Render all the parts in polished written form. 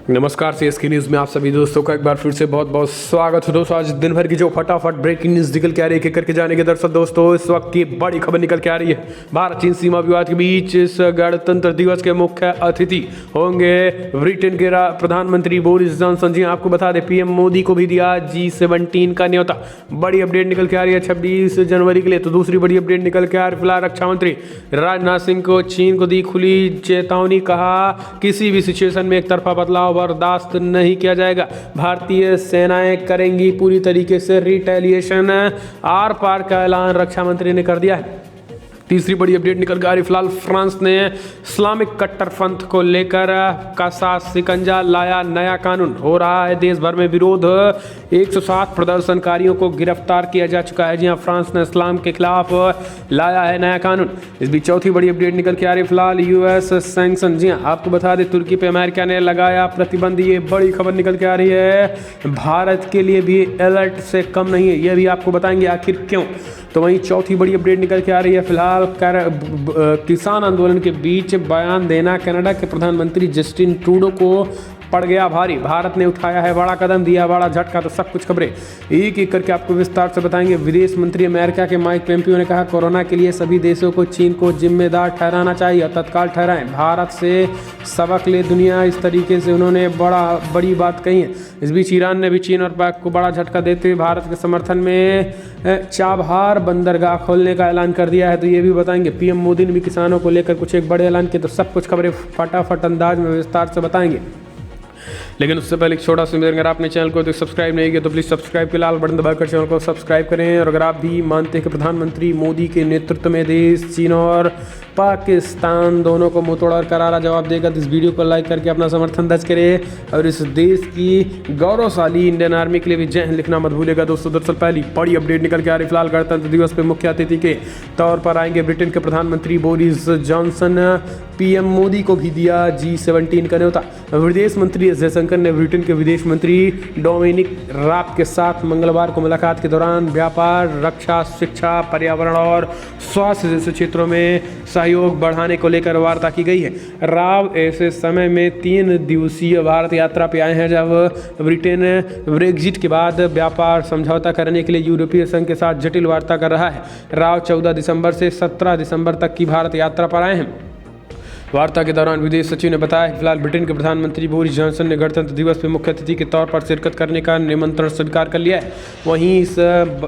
नमस्कार CSK news में आप सभी दोस्तों का एक बार फिर से बहुत बहुत स्वागत है। दोस्तों आज दिन भर की जो फटाफट ब्रेकिंग न्यूज़ निकल के आ रही है करके जाने के दरअसल दोस्तों इस वक्त की बड़ी खबर निकल के आ रही है। भारत चीन सीमा विवाद के बीच इस गणतंत्र दिवस के मुख्य अतिथि होंगे ब्रिटेन के प्रधानमंत्री बोरिस जॉनसन जी। आपको बता दें पीएम मोदी को भी दिया G17 का न्योता। बड़ी अपडेट निकल के आ रही है 26 जनवरी के लिए। तो दूसरी बड़ी अपडेट निकल के आ रही फिलहाल रक्षा मंत्री राजनाथ सिंह को चीन को दी खुली चेतावनी। कहा किसी भी सिचुएशन में एक तरफा बदलाव बर्दाश्त नहीं किया जाएगा। भारतीय सेनाएं करेंगी पूरी तरीके से रिटेलिएशन। आर पार का ऐलान रक्षा मंत्री ने कर दिया है। तीसरी बड़ी अपडेट निकल कर आ रही फिलहाल फ्रांस ने इस्लामिक कट्टरपंथ को लेकर कसा शिकंजा लाया। नया कानून हो रहा है देश भर में विरोध। 107 प्रदर्शनकारियों को गिरफ्तार किया जा चुका है। जी हाँ, फ्रांस ने इस्लाम के खिलाफ लाया है नया कानून। इस बीच चौथी बड़ी अपडेट निकल के आ रही फिलहाल यूएस सैंक्शन। जी हाँ, आपको बता दें तुर्की पे अमेरिका ने लगाया प्रतिबंध। ये बड़ी खबर निकल के आ रही है। भारत के लिए भी अलर्ट से कम नहीं है, ये भी आपको बताएंगे आखिर क्यों। तो वहीं चौथी बड़ी अपडेट निकल के आ रही है फिलहाल किसान आंदोलन के बीच बयान देना कनाडा के प्रधानमंत्री जस्टिन ट्रूडो को पड़ गया भारी। भारत ने उठाया है बड़ा कदम, दिया बड़ा झटका। तो सब कुछ खबरें एक एक करके आपको विस्तार से बताएंगे। विदेश मंत्री अमेरिका के माइक पोम्पियो ने कहा कोरोना के लिए सभी देशों को चीन को जिम्मेदार ठहराना चाहिए और तत्काल ठहराएं। भारत से सबक ले दुनिया, इस तरीके से उन्होंने बड़ी बात कही है। इस बीच ईरान ने भी चीन और पाक को बड़ा झटका देते हुए भारत के समर्थन में चाबहार बंदरगाह खोलने का ऐलान कर दिया है। तो ये भी बताएंगे। पीएम मोदी ने भी किसानों को लेकर कुछ एक बड़े ऐलान किए। तो सब कुछ खबरें फटाफट अंदाज में विस्तार से बताएंगे। लेकिन उससे पहले एक छोटा सा अगर आपने चैनल को तो सब्सक्राइब नहीं किया तो प्लीज़ सब्सक्राइब के लाल बटन दबाकर चैनल को सब्सक्राइब करें। और अगर आप भी मानते हैं कि प्रधानमंत्री मोदी के नेतृत्व में देश चीन और पाकिस्तान दोनों को मुंहतोड़ और करारा जवाब देगा तो इस वीडियो को लाइक करके अपना समर्थन दर्ज करें। और इस देश की गौरवशाली इंडियन आर्मी के लिए भी जय हिंद लिखना मत भूलेगा। दोस्तों दरअसल पहली बड़ी अपडेट निकल के आ रही फिलहाल गणतंत्र दिवस पर मुख्य अतिथि के तौर पर आएंगे ब्रिटेन के प्रधानमंत्री बोरिस जॉनसन। पीएम मोदी को भी दिया G17 का न्योता। विदेश मंत्री एस जयशंकर ने ब्रिटेन के विदेश मंत्री डोमिनिक राब के साथ मंगलवार को मुलाकात के दौरान व्यापार, रक्षा, शिक्षा, पर्यावरण और स्वास्थ्य जैसे क्षेत्रों में सहयोग बढ़ाने को लेकर वार्ता की गई है। राव ऐसे समय में 3 दिवसीय भारत यात्रा पर आए हैं जब ब्रिटेन ब्रेक्जिट के बाद व्यापार समझौता करने के लिए यूरोपीय संघ के साथ जटिल वार्ता कर रहा है। राव 14 दिसंबर से 17 दिसंबर तक की भारत यात्रा पर आए हैं। वार्ता के दौरान विदेश सचिव ने बताया कि फिलहाल ब्रिटेन के प्रधानमंत्री बोरिस जॉनसन ने गणतंत्र दिवस पर मुख्य अतिथि के तौर पर शिरकत करने का निमंत्रण स्वीकार कर लिया है। वहीं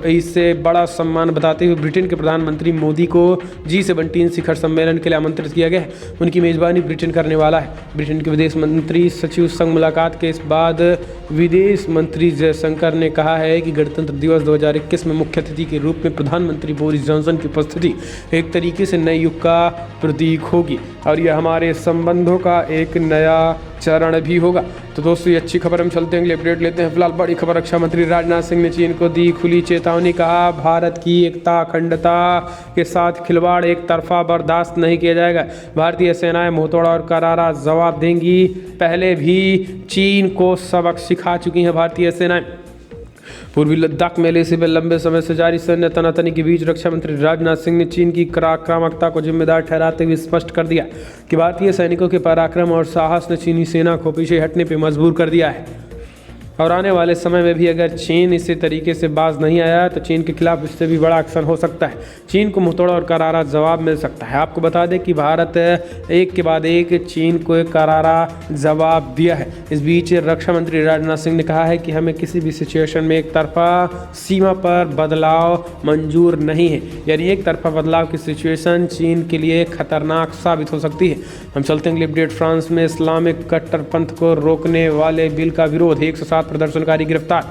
इससे बड़ा सम्मान बताते हुए ब्रिटेन के प्रधानमंत्री मोदी को G17 शिखर सम्मेलन के लिए आमंत्रित किया गया है। उनकी मेजबानी ब्रिटेन करने वाला है। ब्रिटेन के विदेश मंत्री सचिव संग मुलाकात के बाद विदेश मंत्री जयशंकर ने कहा है कि गणतंत्र दिवस 2021 में मुख्य अतिथि के रूप में प्रधानमंत्री बोरिस जॉनसन की उपस्थिति एक तरीके से नए युग का प्रतीक होगी और यह हमारे संबंधों का एक नया चरण भी होगा। तो दोस्तों ये अच्छी खबर, हम चलते हैं अगले अपडेट लेते हैं। फिलहाल बड़ी खबर, रक्षा मंत्री राजनाथ सिंह ने चीन को दी खुली चेतावनी। कहा भारत की एकता अखंडता के साथ खिलवाड़ एक तरफा बर्दाश्त नहीं किया जाएगा। भारतीय सेनाएं मुंहतोड़ और करारा जवाब देंगी। पहले भी चीन को सबक सिखा चुकी हैं भारतीय सेनाएं। पूर्वी लद्दाख मेले से लंबे समय से जारी सैन्य तनातनी के बीच रक्षा मंत्री राजनाथ सिंह ने चीन की आक्रामकता को जिम्मेदार ठहराते हुए स्पष्ट कर दिया कि भारतीय सैनिकों के पराक्रम और साहस ने चीनी सेना को पीछे हटने पर मजबूर कर दिया है और आने वाले समय में भी अगर चीन इसी तरीके से बाज नहीं आया तो चीन के खिलाफ इससे भी बड़ा एक्शन हो सकता है। चीन को मुंहतोड़ और करारा जवाब मिल सकता है। आपको बता दें कि भारत एक के बाद एक चीन को एक करारा जवाब दिया है। इस बीच रक्षा मंत्री राजनाथ सिंह ने कहा है कि हमें किसी भी सिचुएशन में एक तरफा सीमा पर बदलाव मंजूर नहीं है। यानी एक तरफा बदलाव की सिचुएशन चीन के लिए खतरनाक साबित हो सकती है। हम चलते हैं अगले अपडेट। फ्रांस में इस्लामिक कट्टरपंथ को रोकने वाले बिल का विरोध, 107 प्रदर्शनकारी गिरफ्तार।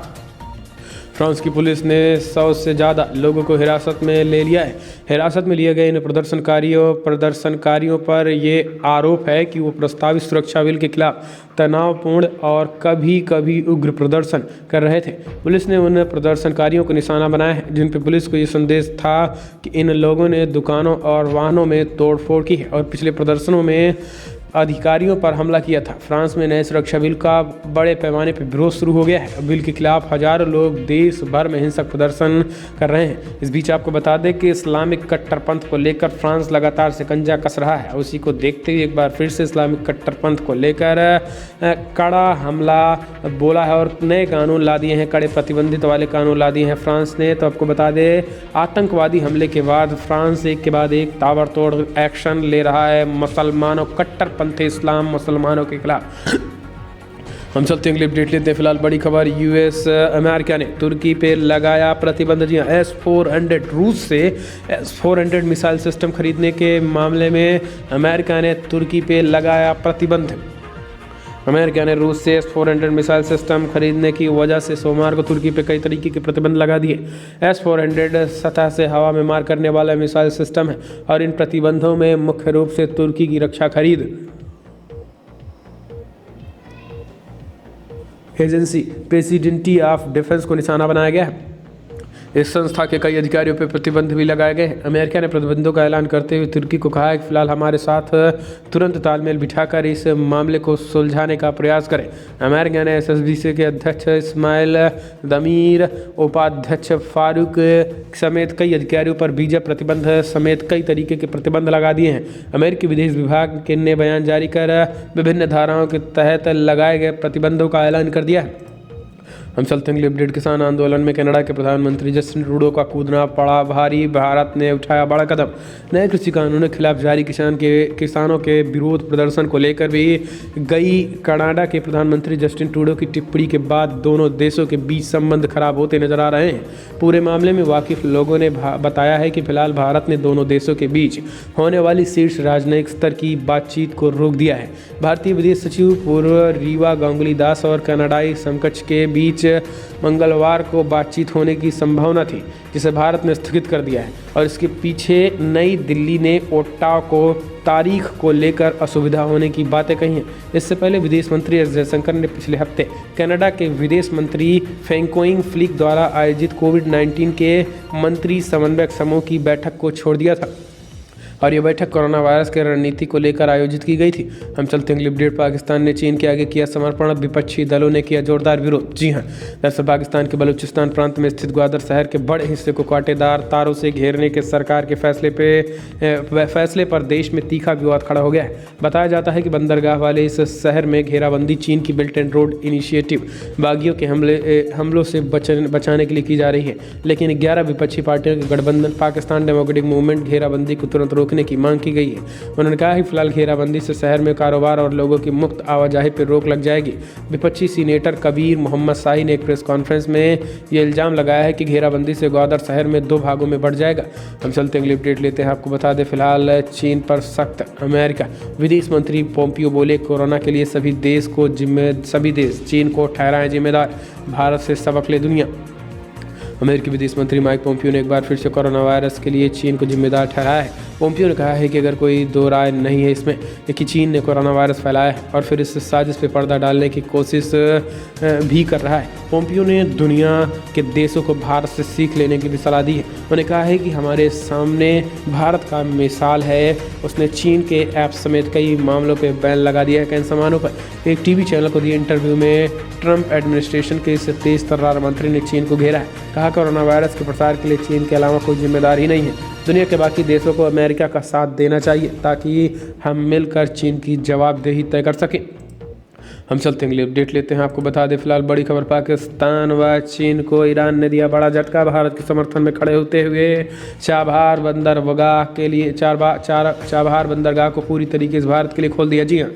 फ्रांस की पुलिस ने 100 से ज़्यादा लोगों को हिरासत में ले लिया है। हिरासत में लिए गए इन प्रदर्शनकारियों पर ये आरोप है कि वो प्रस्तावित सुरक्षा बिल के खिलाफ तनावपूर्ण और कभी कभी उग्र प्रदर्शन कर रहे थे। पुलिस ने उन प्रदर्शनकारियों को निशाना बनाया है जिन पर पुलिस को ये संदेश था कि इन लोगों ने दुकानों और वाहनों में तोड़फोड़ की है और पिछले प्रदर्शनों में अधिकारियों पर हमला किया था। फ्रांस में नए सुरक्षा बिल का बड़े पैमाने पर विरोध शुरू हो गया है। बिल के खिलाफ हजारों लोग देश भर में हिंसक प्रदर्शन कर रहे हैं। इस बीच आपको बता दें कि इस्लामिक कट्टरपंथ को लेकर फ्रांस लगातार शिकंजा कस रहा है। उसी को देखते हुए एक बार फिर से इस्लामिक कट्टरपंथ को लेकर कड़ा हमला बोला है और नए कानून ला दिए हैं, कड़े प्रतिबंधित वाले कानून ला दिए हैं फ्रांस ने। तो आपको बता दें, आतंकवादी हमले के बाद फ्रांस एक के बाद एक ताबड़तोड़ एक्शन ले रहा है मुसलमानों, कट्टरपंथी इस्लाम मुसलमानों के खिलाफ। हम चलते हैं अगली अपडेट लेते हैं। फिलहाल बड़ी खबर, यूएस अमेरिका ने तुर्की पे लगाया प्रतिबंध। जी हाँ, S-400 रूस से S-400 मिसाइल सिस्टम खरीदने के मामले में अमेरिका ने तुर्की पे लगाया प्रतिबंध। अमेरिका ने रूस से S-400 मिसाइल सिस्टम खरीदने की वजह से सोमवार को तुर्की पे कई तरीके के प्रतिबंध लगा दिए। S-400 सतह से हवा में मार करने वाला मिसाइल सिस्टम है और इन प्रतिबंधों में मुख्य रूप से तुर्की की रक्षा खरीद एजेंसी प्रेसिडेंसी ऑफ डिफेंस को निशाना बनाया गया है। इस संस्था के कई अधिकारियों पर प्रतिबंध भी लगाए गए हैं। अमेरिका ने प्रतिबंधों का ऐलान करते हुए तुर्की को कहा है कि फिलहाल हमारे साथ तुरंत तालमेल बिठाकर इस मामले को सुलझाने का प्रयास करें। अमेरिका ने SSBC के अध्यक्ष इस्माइल दमीर, उपाध्यक्ष फारूक समेत कई अधिकारियों पर वीजा प्रतिबंध समेत कई तरीके के प्रतिबंध लगा दिए हैं। अमेरिकी विदेश विभाग ने बयान जारी कर विभिन्न धाराओं के तहत लगाए गए प्रतिबंधों का ऐलान कर दिया है। हम चलते हैं अपडेट। किसान आंदोलन में कनाडा के प्रधानमंत्री जस्टिन ट्रूडो का कूदना पड़ा भारी, भारत ने उठाया बड़ा कदम। नए कृषि कानूनों के खिलाफ जारी किसानों के विरोध प्रदर्शन को लेकर भी गई कनाडा के प्रधानमंत्री जस्टिन ट्रूडो की टिप्पणी के बाद दोनों देशों के बीच संबंध खराब होते नजर आ रहे हैं। पूरे मामले में वाकिफ लोगों ने बताया है कि फिलहाल भारत ने दोनों देशों के बीच होने वाली शीर्ष राजनयिक स्तर की बातचीत को रोक दिया है। भारतीय विदेश सचिव पूर्व रीवा गांगुली दास और कनाडाई समकक्ष के बीच मंगलवार को बातचीत होने की संभावना थी, जिसे भारत ने स्थगित कर दिया है और इसके पीछे नई दिल्ली ने ओट्टावा को तारीख को लेकर असुविधा होने की बातें कही हैं। इससे पहले विदेश मंत्री एस जयशंकर ने पिछले हफ्ते कनाडा के विदेश मंत्री फेंगक्विन फ्लिक द्वारा आयोजित कोविड-19 के मंत्री समन्वयक समूह की बैठक को छोड़ दिया था और ये बैठक कोरोना वायरस के रणनीति को लेकर आयोजित की गई थी। हम चलते हैं अपडेट। पाकिस्तान ने चीन के आगे किया समर्पण, विपक्षी दलों ने किया जोरदार विरोध। जी हाँ, दरअसल पाकिस्तान के बलूचिस्तान प्रांत में स्थित ग्वादर शहर के बड़े हिस्से को कांटेदार तारों से घेरने के सरकार के फैसले पर देश में तीखा विवाद खड़ा हो गया है। बताया जाता है कि बंदरगाह वाले इस शहर में घेराबंदी चीन की बेल्ट एंड रोड इनिशिएटिव बागियों के हमलों से बचाने के लिए की जा रही है, लेकिन 11 विपक्षी पार्टियों के गठबंधन पाकिस्तान डेमोक्रेटिक मूवमेंट घेराबंदी को तुरंत रोकने की मांग की गई है। उन्होंने कहा कि फिलहाल घेराबंदी से शहर में कारोबार और लोगों की मुक्त आवाजाही पर रोक लग जाएगी। विपक्षी सीनेटर कबीर मोहम्मद शाही ने एक प्रेस कॉन्फ्रेंस में ये इल्जाम लगाया है कि घेराबंदी से ग्वादर शहर में 2 भागों में बढ़ जाएगा। हम चलते अगली अपडेट लेते हैं। आपको बता दें, फिलहाल चीन पर सख्त अमेरिका विदेश मंत्री पोम्पियो बोले, कोरोना के लिए सभी देश चीन को ठहराएं जिम्मेदार, भारत से सबक ले दुनिया। अमेरिकी विदेश मंत्री माइक पोम्पियो ने एक बार फिर से कोरोना वायरस के लिए चीन को जिम्मेदार ठहराया है। पोम्पियो ने कहा है कि अगर कोई दो राय नहीं है इसमें कि चीन ने कोरोना वायरस फैलाया है और फिर इस साजिश पे पर्दा डालने की कोशिश भी कर रहा है। पोम्पियो ने दुनिया के देशों को भारत से सीख लेने की भी सलाह दी है। उन्होंने कहा है कि हमारे सामने भारत का मिसाल है। उसने चीन के ऐप समेत कई मामलों पर बैन लगा दिया है। कई सामानों पर एक टीवी चैनल को दिए इंटरव्यू में ट्रंप एडमिनिस्ट्रेशन के इस तेज तर्रार मंत्री ने चीन को घेरा है। कहा कोरोना वायरस के प्रसार के लिए चीन के अलावा कोई जिम्मेदार ही नहीं है। दुनिया के बाकी देशों को अमेरिका का साथ देना चाहिए ताकि हम मिलकर चीन की जवाबदेही तय कर सकें। हम चलते हैं अगली अपडेट लेते हैं। आपको बता दें, फिलहाल बड़ी खबर, पाकिस्तान व चीन को ईरान ने दिया बड़ा झटका। भारत के समर्थन में खड़े होते हुए चाबहार बंदरगाह को पूरी तरीके से भारत के लिए खोल दिया। जी हाँ,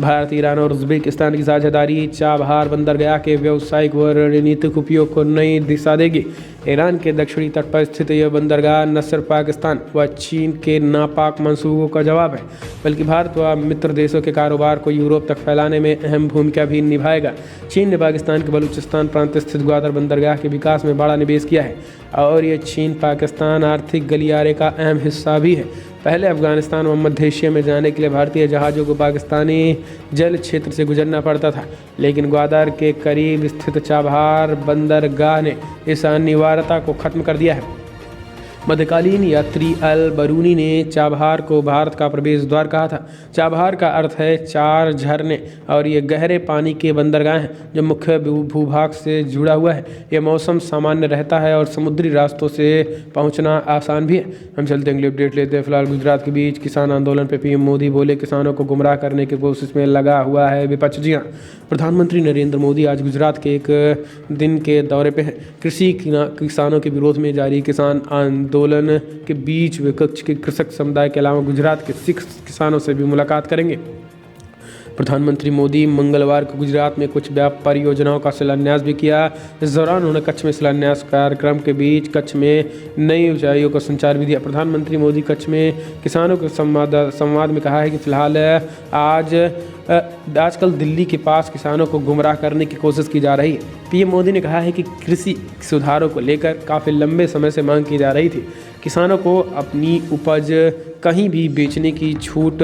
भारत, ईरान और उज़्बेकिस्तान की साझेदारी चाबहार बंदरगाह के व्यावसायिक व रणनीतिक उपयोग को नई दिशा देगी। ईरान के दक्षिणी तट पर स्थित यह बंदरगाह न सिर्फ पाकिस्तान व चीन के नापाक मंसूबों का जवाब है, बल्कि भारत व मित्र देशों के कारोबार को यूरोप तक फैलाने में अहम भूमिका भी निभाएगा। चीन ने पाकिस्तान के बलूचिस्तान प्रांत स्थित ग्वादर बंदरगाह के विकास में बड़ा निवेश किया है और ये चीन पाकिस्तान आर्थिक गलियारे का अहम हिस्सा भी है। पहले अफगानिस्तान व मध्य एशिया में जाने के लिए भारतीय जहाज़ों को पाकिस्तानी जल क्षेत्र से गुजरना पड़ता था, लेकिन ग्वादर के करीब स्थित चाबहार बंदरगाह ने इस अनिवार्यता को खत्म कर दिया है। मध्यकालीन यात्री अल बरूनी ने चाबहार को भारत का प्रवेश द्वार कहा था। चाबहार का अर्थ है चार झरने और ये गहरे पानी के बंदरगाह हैं जो मुख्य भूभाग से जुड़ा हुआ है। यह मौसम सामान्य रहता है और समुद्री रास्तों से पहुंचना आसान भी है। हम चलते अगली अपडेट लेते हैं। फिलहाल गुजरात के बीच किसान आंदोलन पर पीएम मोदी बोले किसानों को गुमराह करने की कोशिश में लगा हुआ है विपक्ष। जी हाँ, प्रधानमंत्री नरेंद्र मोदी आज गुजरात के एक दिन के दौरे पे हैं। कृषि किसानों के विरोध में जारी किसान आंदोलन के बीच विपक्ष के कृषक समुदाय के अलावा गुजरात के सिख किसानों से भी मुलाकात करेंगे। प्रधानमंत्री मोदी मंगलवार को गुजरात में कुछ व्यापक परियोजनाओं का शिलान्यास भी किया। इस दौरान उन्होंने कच्छ में शिलान्यास कार्यक्रम के बीच कच्छ में नई ऊंचाइयों का संचार भी दिया। प्रधानमंत्री मोदी कच्छ में किसानों के संवाद में कहा है कि फिलहाल आजकल दिल्ली के पास किसानों को गुमराह करने की कोशिश की जा रही है। पीएम मोदी ने कहा है कि कृषि सुधारों को लेकर काफ़ी लंबे समय से मांग की जा रही थी। किसानों को अपनी उपज कहीं भी बेचने की छूट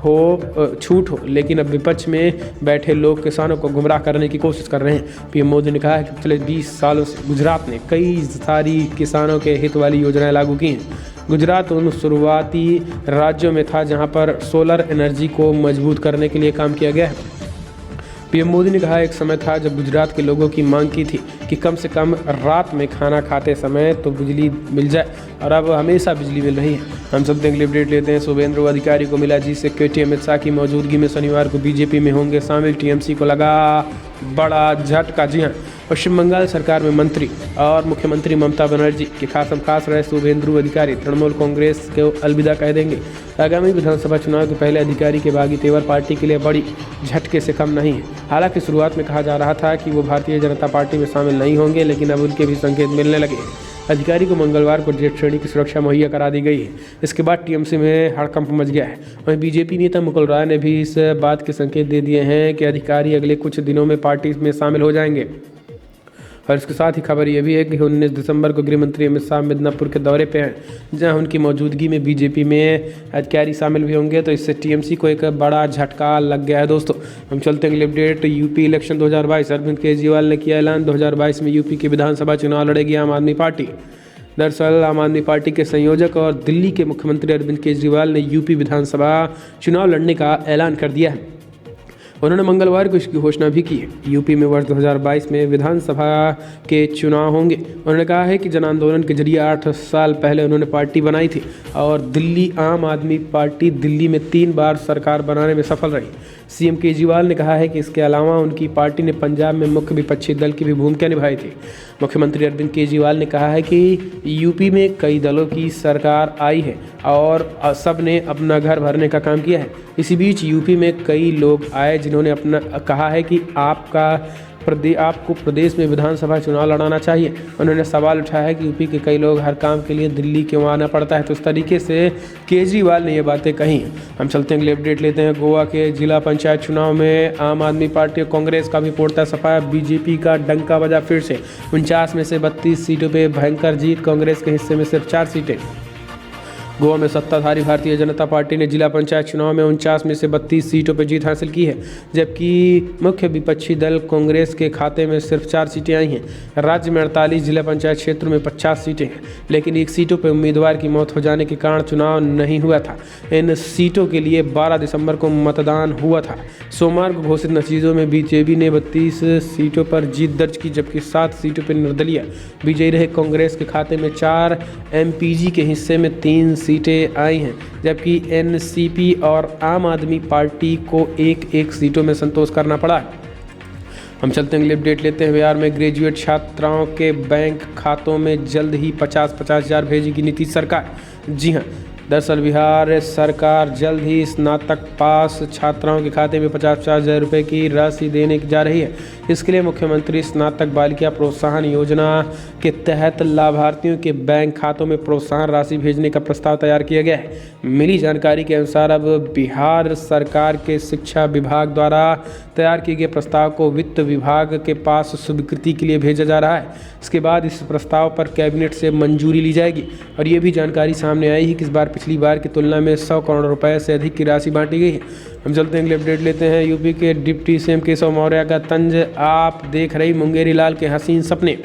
हो, लेकिन अब विपक्ष में बैठे लोग किसानों को गुमराह करने की कोशिश कर रहे हैं। पीएम मोदी ने कहा है कि पिछले 20 सालों से गुजरात ने कई सारी किसानों के हित वाली योजनाएं लागू की हैं। गुजरात उन शुरुआती राज्यों में था जहां पर सोलर एनर्जी को मजबूत करने के लिए काम किया गया है। पीएम मोदी ने कहा एक समय था जब गुजरात के लोगों की मांग की थी कि कम से कम रात में खाना खाते समय तो बिजली मिल जाए, और अब हमेशा बिजली मिल रही है। हम सब अगली अपडेट लेते हैं। शुभेंदु अधिकारी को मिला G-Security। अमित शाह की मौजूदगी में शनिवार को बीजेपी में होंगे शामिल। टीएमसी को लगा बड़ा झटका। जी हाँ, पश्चिम बंगाल सरकार में मंत्री और मुख्यमंत्री ममता बनर्जी के खास रहे शुभेंदु अधिकारी तृणमूल कांग्रेस को अलविदा कह देंगे। आगामी विधानसभा चुनाव के पहले अधिकारी के बागी तेवर पार्टी के लिए बड़ी झटके से कम नहीं है। हालांकि शुरुआत में कहा जा रहा था कि वो भारतीय जनता पार्टी में शामिल नहीं होंगे, लेकिन अब उनके भी संकेत मिलने लगे हैं। अधिकारी को मंगलवार को जेट श्रेणी की सुरक्षा मुहैया करा दी गई है। इसके बाद टीएमसी में हड़कंप मच गया है। वहीं बीजेपी नेता मुकुल राय ने भी इस बात के संकेत दे दिए हैं कि अधिकारी अगले कुछ दिनों में पार्टी में शामिल हो जाएंगे। और इसके साथ ही खबर यह भी है कि 19 दिसंबर को गृह मंत्री अमित शाह मिदनापुर के दौरे पे हैं, जहां उनकी मौजूदगी में बीजेपी में अधिकारी शामिल भी होंगे। तो इससे टीएमसी को एक बड़ा झटका लग गया है। दोस्तों हम चलते हैं अगले update. UP election 2022। Arvind Kejriwal ने किया ऐलान, 2022 में यूपी के विधानसभा चुनाव लड़ेगी आम आदमी पार्टी। दरअसल आम आदमी पार्टी के संयोजक और दिल्ली के मुख्यमंत्री अरविंद केजरीवाल ने यूपी विधानसभा चुनाव लड़ने का ऐलान कर दिया है। उन्होंने मंगलवार को इसकी घोषणा भी की है। यूपी में वर्ष 2022 में विधानसभा के चुनाव होंगे। उन्होंने कहा है कि जन आंदोलन के जरिए 8 साल पहले उन्होंने पार्टी बनाई थी और दिल्ली आम आदमी पार्टी दिल्ली में 3 बार सरकार बनाने में सफल रही। सीएम केजरीवाल ने कहा है कि इसके अलावा उनकी पार्टी ने पंजाब में मुख्य विपक्षी दल की भी भूमिका निभाई थी। मुख्यमंत्री अरविंद केजरीवाल ने कहा है कि यूपी में कई दलों की सरकार आई है और सब ने अपना घर भरने का काम किया है। इसी बीच यूपी में कई लोग आए जिन्होंने अपना कहा है कि आपको प्रदेश में विधानसभा चुनाव लड़ाना चाहिए। उन्होंने सवाल उठाया है कि यूपी के कई लोग हर काम के लिए दिल्ली क्यों आना पड़ता है। तो इस तरीके से केजरीवाल ने ये बातें कही। हम चलते हैं अगले अपडेट लेते हैं। गोवा के जिला पंचायत चुनाव में आम आदमी पार्टी और कांग्रेस का भी पोड़ता सफाया। बीजेपी का डंका बजा फिर से। 49 में से 32 सीटों पर भयंकर जीत। कांग्रेस के हिस्से में सिर्फ 4 सीटें। गोवा में सत्ताधारी भारतीय जनता पार्टी ने जिला पंचायत चुनाव में 49 में से 32 सीटों पर जीत हासिल की है, जबकि मुख्य विपक्षी दल कांग्रेस के खाते में सिर्फ 4 सीटें आई हैं। राज्य में 48 जिला पंचायत क्षेत्रों में 50 सीटें हैं, लेकिन एक सीटों पर उम्मीदवार की मौत हो जाने के कारण चुनाव नहीं हुआ था। इन सीटों के लिए 12 दिसंबर को मतदान हुआ था। सोमवार को घोषित नतीजों में बीजेपी ने 32 सीटों पर जीत दर्ज की, जबकि 7 सीटों पर निर्दलीय विजयी रहे। कांग्रेस के खाते में 4, एमपीजी के हिस्से में 3 सीटें आई हैं, जबकि एनसीपी और आम आदमी पार्टी को एक सीटों में संतोष करना पड़ा है। हम चलते हैं अगले अपडेट लेते हैं। बिहार में ग्रेजुएट छात्राओं के बैंक खातों में जल्द ही 50-50 हज़ार भेजेगी नीतीश सरकार। जी हाँ, दरअसल बिहार सरकार जल्द ही स्नातक पास छात्राओं के खाते में 50-50 हज़ार रुपये की राशि देने जा रही है। इसके लिए मुख्यमंत्री स्नातक बालिका प्रोत्साहन योजना के तहत लाभार्थियों के बैंक खातों में प्रोत्साहन राशि भेजने का प्रस्ताव तैयार किया गया है। मिली जानकारी के अनुसार अब बिहार सरकार के शिक्षा विभाग द्वारा तैयार किए गए प्रस्ताव को वित्त विभाग के पास स्वीकृति के लिए भेजा जा रहा है। इसके बाद इस प्रस्ताव पर कैबिनेट से मंजूरी ली जाएगी। और ये भी जानकारी सामने आई है कि इस बार पिछली बार की तुलना में 100 करोड़ रुपए से अधिक की राशि बांटी गई है। हम चलते हैं अगले अपडेट लेते हैं। यूपी के डिप्टी सीएम केशव मौर्य का तंज आप देख रही मुंगेरी लाल के हसीन सपने।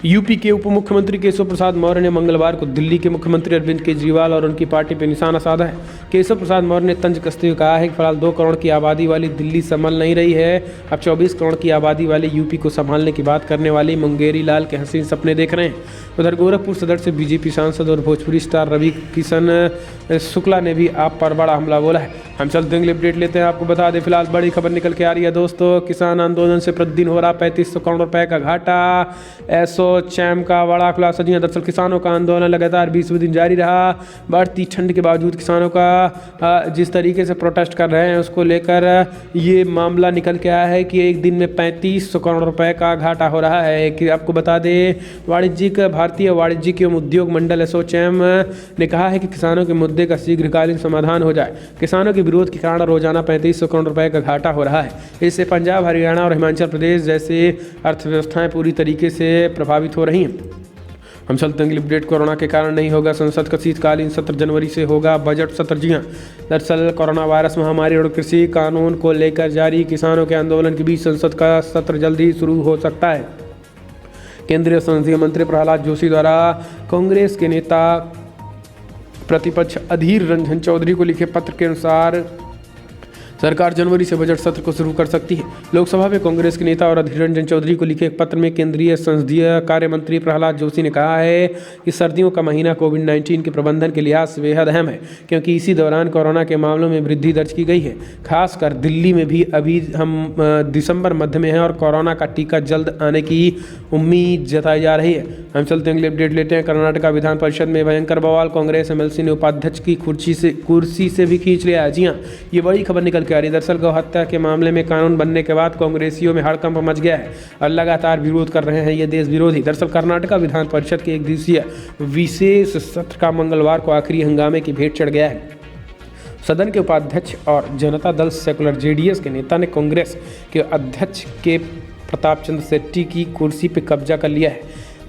यूपी के उप मुख्यमंत्री केशव प्रसाद मौर्य ने मंगलवार को दिल्ली के मुख्यमंत्री अरविंद केजरीवाल और उनकी पार्टी पर निशाना साधा है। केशव प्रसाद मौर्य ने तंज कसते हुए कहा है कि फिलहाल 2 करोड़ की आबादी वाली दिल्ली संभल नहीं रही है, अब 24 करोड़ की आबादी वाले यूपी को संभालने की बात करने वाले मुंगेरी लाल के हसीन सपने देख रहे हैं। उधर गोरखपुर सदर से बीजेपी सांसद और भोजपुरी स्टार रवि किशन शुक्ला ने भी आप पर बड़ा हमला बोला है। हम चलते हैं अपडेट लेते हैं। आपको बता दें फिलहाल बड़ी खबर निकल के आ रही है दोस्तों, किसान आंदोलन से प्रतिदिन हो रहा 3500 करोड़ रुपए का घाटा, एसोचैम का बड़ा खुलासा। जी दरअसल किसानों का आंदोलन लगातार 20वें दिन जारी रहा। बढ़ती ठंड के बावजूद किसानों का जिस तरीके से प्रोटेस्ट कर रहे हैं उसको लेकर ये मामला निकल के आया है कि एक दिन में 3500 करोड़ रुपए का घाटा हो रहा है। कि आपको बता दें भारतीय वाणिज्यिक एवं उद्योग मंडल एसोचैम ने कहा है कि किसानों के मुद्दे का शीघ्रकालीन समाधान हो जाए। किसानों के विरोध के कारण रोजाना 3500 करोड़ रुपए का घाटा हो रहा है। इससे पंजाब, हरियाणा और हिमाचल प्रदेश जैसे अर्थव्यवस्थाएं पूरी तरीके से प्रभावित हो रही हैं। हम चलते हैं अपडेट। कोरोना के कारण नहीं होगा संसद का शीतकालीन सत्र, जनवरी से होगा बजट सत्र। जी हाँ, दरअसल कोरोना वायरस महामारी और कृषि कानून को लेकर जारी किसानों के आंदोलन के बीच संसद का सत्र जल्द ही शुरू हो सकता है। केंद्रीय संसदीय मंत्री प्रहलाद जोशी द्वारा कांग्रेस के नेता प्रतिपक्ष अधीर रंजन चौधरी को लिखे पत्र के अनुसार सरकार जनवरी से बजट सत्र को शुरू कर सकती है। लोकसभा में कांग्रेस के नेता और अधीर रंजन चौधरी को लिखे एक पत्र में केंद्रीय संसदीय कार्य मंत्री प्रहलाद जोशी ने कहा है कि सर्दियों का महीना कोविड-19 के प्रबंधन के लिहाज से बेहद अहम है, क्योंकि इसी दौरान कोरोना के मामलों में वृद्धि दर्ज की गई है। खासकर दिल्ली में भी अभी हम दिसंबर मध्य में हैं और कोरोना का टीका जल्द आने की उम्मीद जताई जा रही है। हम चलते हैं अपडेट लेते हैं। कर्नाटका विधान परिषद में भयंकर बवाल, कांग्रेस एमएलसी ने उपाध्यक्ष की कुर्सी से भी खींच लिया है। जी हाँ, ये बड़ी खबर निकल के आ रही है। दरअसल गौ हत्या के मामले में कानून बनने के बाद कांग्रेसियों में हड़कंप मच गया है और लगातार विरोध कर रहे हैं ये देश विरोधी। दरअसल कर्नाटका विधान परिषद के एक दिवसीय विशेष सत्र का मंगलवार को आखिरी हंगामे की भेंट चढ़ गया है। सदन के उपाध्यक्ष और जनता दल सेकुलर जेडीएस के नेता ने कांग्रेस के अध्यक्ष के प्रताप चंद्र शेट्टी की कुर्सी पर कब्जा कर लिया है।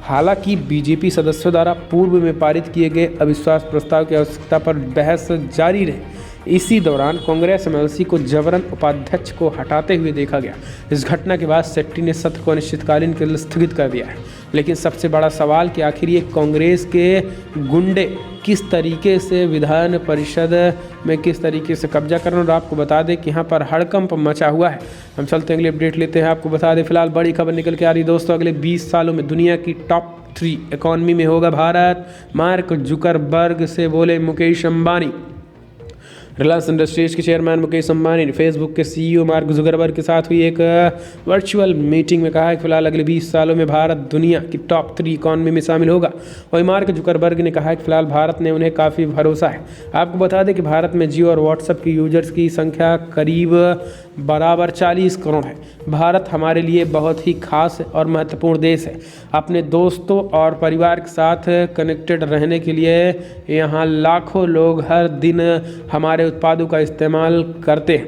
हालांकि बीजेपी सदस्यों द्वारा पूर्व में पारित किए गए अविश्वास प्रस्ताव की आवश्यकता पर बहस जारी रही। इसी दौरान कांग्रेस एमएलसी को जबरन उपाध्यक्ष को हटाते हुए देखा गया। इस घटना के बाद शेट्टी ने सत्र को अनिश्चितकालीन के लिए स्थगित कर दिया है। लेकिन सबसे बड़ा सवाल कि आखिर ये कांग्रेस के गुंडे किस तरीके से विधान परिषद में किस तरीके से कब्जा कर रहे हैं। और आपको बता दें कि यहाँ पर हड़कंप मचा हुआ है। हम चलते हैं अगले अपडेट लेते हैं। आपको बता दें फिलहाल बड़ी खबर निकल के आ रही है दोस्तों, अगले 20 सालों में दुनिया की टॉप 3 इकॉनमी में होगा भारत, मार्क जुकरबर्ग से बोले मुकेश अंबानी। रिलायंस इंडस्ट्रीज के चेयरमैन मुकेश अंबानी ने फेसबुक के सीईओ मार्क जुकरबर्ग के साथ हुई एक वर्चुअल मीटिंग में कहा है कि फिलहाल अगले 20 सालों में भारत दुनिया की टॉप 3 इकॉनमी में शामिल होगा। वहीं मार्क जुकरबर्ग ने कहा है कि फिलहाल भारत ने उन्हें काफ़ी भरोसा है। आपको बता दें कि भारत में जियो और व्हाट्सएप की यूजर्स की संख्या करीब बराबर 40 करोड़ है। भारत हमारे लिए बहुत ही खास और महत्वपूर्ण देश है। अपने दोस्तों और परिवार के साथ कनेक्टेड रहने के लिए यहाँ लाखों लोग हर दिन हमारे उत्पादों का इस्तेमाल करते हैं,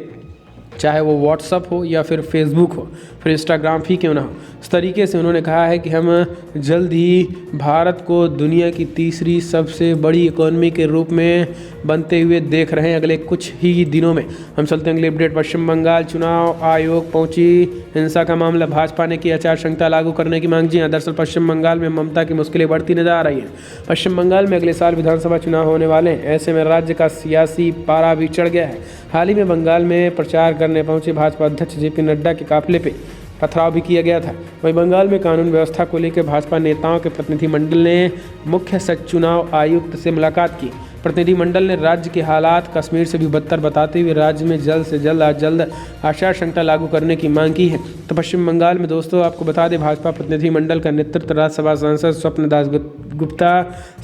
चाहे वो व्हाट्सअप हो या फिर फेसबुक हो, फिर इंस्टाग्राम ही क्यों ना हो। इस तरीके से उन्होंने कहा है कि हम जल्द ही भारत को दुनिया की तीसरी सबसे बड़ी इकोनॉमी के रूप में बनते हुए देख रहे हैं अगले कुछ ही दिनों में। हम चलते हैं अगले अपडेट। पश्चिम बंगाल चुनाव आयोग पहुंची हिंसा का मामला, भाजपा ने की आचार संहिता लागू करने की मांग। जी हाँ, दरअसल पश्चिम बंगाल में ममता की मुश्किलें बढ़ती नजर आ रही हैं। पश्चिम बंगाल में अगले साल विधानसभा चुनाव होने वाले हैं, ऐसे में राज्य का सियासी पारा भी चढ़ गया है। हाल ही में बंगाल में प्रचार करने पहुंचे भाजपा अध्यक्ष जेपी नड्डा के काफिले पे पथराव भी किया गया था। वहीं बंगाल में कानून व्यवस्था को लेकर भाजपा नेताओं के प्रतिनिधिमंडल ने मुख्य चुनाव आयुक्त से मुलाकात की। प्रतिनिधिमंडल ने राज्य के हालात कश्मीर से भी बदतर बताते हुए राज्य में जल्द से जल्द आचार संहिता लागू करने की मांग की है। तो पश्चिम बंगाल में दोस्तों आपको बता दें भाजपा प्रतिनिधिमंडल का नेतृत्व राज्यसभा सांसद स्वप्न दास गुप्ता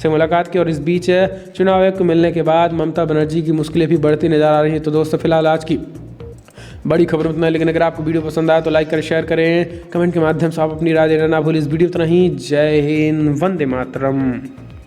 से मुलाकात की। और इस बीच चुनाव आयोग को मिलने के बाद ममता बनर्जी की मुश्किलें भी बढ़ती नजर आ रही हैं। तो दोस्तों फिलहाल आज की बड़ी खबर उतना है, लेकिन अगर आपको वीडियो पसंद आया तो लाइक करें, शेयर करें, कमेंट के माध्यम से आप अपनी राय देना ना भूलें। इस वीडियो उतना ही। जय हिंद, वंदे मातरम।